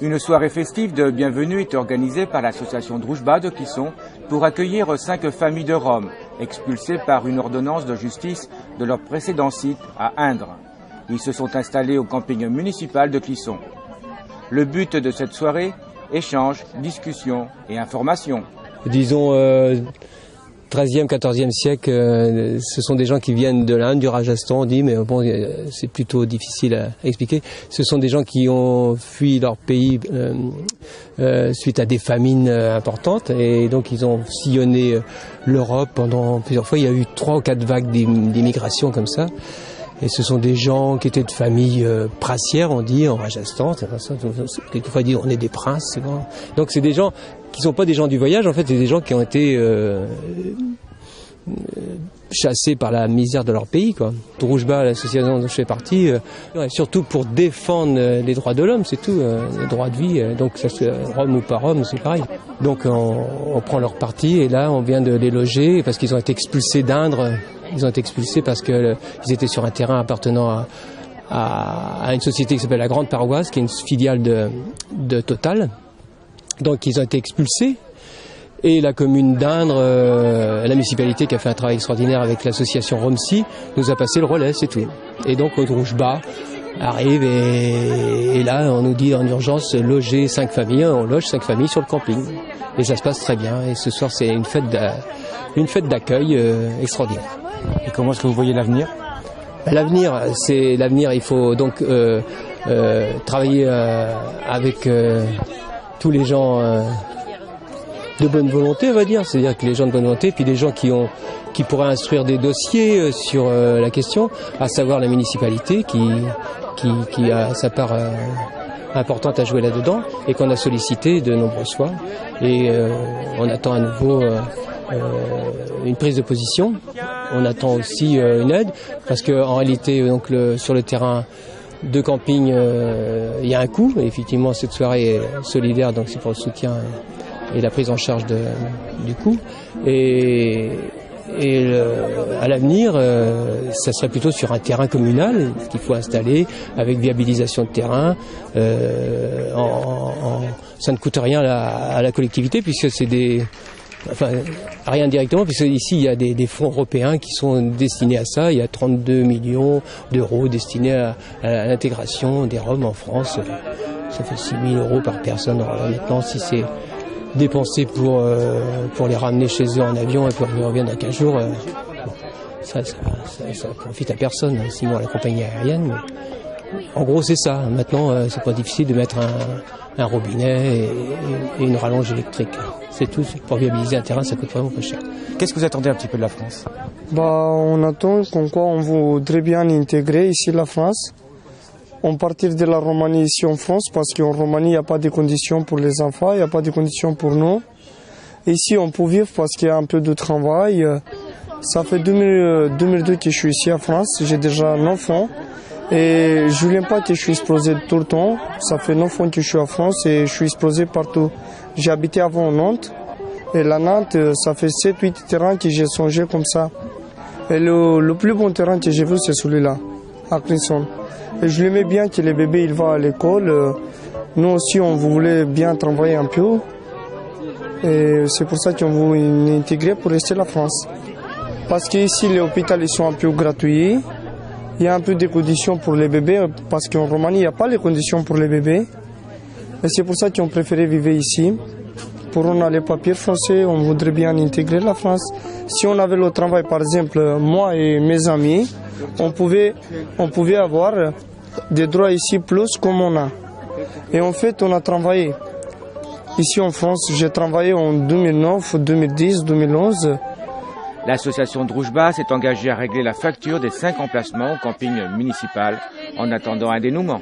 Une soirée festive de bienvenue est organisée par l'association Drujba de Clisson pour accueillir 5 familles de Roms expulsées par une ordonnance de justice de leur précédent site à Indre. Ils se sont installés au camping municipal de Clisson. Le but de cette soirée, échange, discussion et information. Disons 13e, 14e siècle, ce sont des gens qui viennent de l'Inde, du Rajasthan, on dit, mais bon, c'est plutôt difficile à expliquer. Ce sont des gens qui ont fui leur pays suite à des famines importantes, et donc ils ont sillonné l'Europe pendant plusieurs fois. Il y a eu 3 ou 4 vagues d'immigration comme ça. Et ce sont des gens qui étaient de familles princières, on dit, en Rajasthan. Quelquefois, on dit on est des princes. C'est bon. Donc c'est des gens qui ne sont pas des gens du voyage, en fait, c'est des gens qui ont été chassés par la misère de leur pays, quoi. Drujba, l'association dont je fais partie, surtout pour défendre les droits de l'homme, c'est tout, les droits de vie. Donc, ça soit Rome ou pas Rome, c'est pareil. Donc, on prend leur parti et là, on vient de les loger parce qu'ils ont été expulsés d'Indre. Ils ont été expulsés parce qu'ils étaient sur un terrain appartenant à une société qui s'appelle la Grande Paroisse, qui est une filiale de Total. Donc ils ont été expulsés et la commune d'Indre, la municipalité qui a fait un travail extraordinaire avec l'association Romsi, nous a passé le relais, c'est tout. Et donc Drujba arrive et là on nous dit en urgence loger 5 familles, on loge 5 familles sur le camping. Et ça se passe très bien et ce soir c'est une fête d'accueil extraordinaire. Et comment est-ce que vous voyez l'avenir ? L'avenir, il faut donc travailler avec tous les gens de bonne volonté, on va dire, c'est-à-dire que les gens de bonne volonté, puis des gens qui pourraient instruire des dossiers sur la question, à savoir la municipalité qui a sa part importante à jouer là-dedans et qu'on a sollicité de nombreuses fois. Et on attend à nouveau une prise de position. On attend aussi une aide parce qu'en réalité, donc sur le terrain de camping, il y a un coût. Et effectivement, cette soirée est solidaire, donc c'est pour le soutien et la prise en charge du coût. Et à l'avenir, ça serait plutôt sur un terrain communal qu'il faut installer avec viabilisation de terrain. Ça ne coûte rien à la collectivité puisque c'est rien directement, puisque ici il y a des fonds européens qui sont destinés à ça. Il y a 32 millions d'euros destinés à l'intégration des Roms en France. Ça fait 6 000 euros par personne. Alors maintenant, si c'est dépensé pour les ramener chez eux en avion et pour qu'ils reviennent dans 15 jours, ça profite à personne, sinon à la compagnie aérienne. Mais en gros, c'est ça. Maintenant, c'est pas difficile de mettre un robinet et une rallonge électrique. C'est tout. Pour viabiliser un terrain, ça coûte vraiment pas cher. Qu'est-ce que vous attendez un petit peu de la France ? On attend comme quoi on voudrait bien intégrer ici la France. On partir de la Roumanie ici en France, parce qu'en Roumanie, il n'y a pas de conditions pour les enfants, il n'y a pas de conditions pour nous. Ici, on peut vivre parce qu'il y a un peu de travail. Ça fait 2002 que je suis ici en France. J'ai déjà un enfant. Et je ne voulais pas que je suis explosé tout le temps. Ça fait 9 ans que je suis en France et je suis explosé partout. J'ai habité avant Nantes. Et la Nantes, ça fait 7-8 terrains que j'ai songé comme ça. Et le plus bon terrain que j'ai vu, c'est celui-là, à Clisson. Et je l'aimais bien que les bébés ils vont à l'école. Nous aussi, on voulait bien travailler un peu. Et c'est pour ça qu'on veut intégrer pour rester la France. Parce qu'ici, les hôpitaux ils sont un peu gratuits. Il y a un peu de conditions pour les bébés, parce qu'en Roumanie, il n'y a pas les conditions pour les bébés. Et c'est pour ça qu'on préférait vivre ici. Pour on a les papiers français, on voudrait bien intégrer la France. Si on avait le travail, par exemple, moi et mes amis, on pouvait avoir des droits ici plus comme on a. Et en fait, on a travaillé. Ici en France, j'ai travaillé en 2009, 2010, 2011. L'association Drujba s'est engagée à régler la facture des 5 emplacements au camping municipal en attendant un dénouement.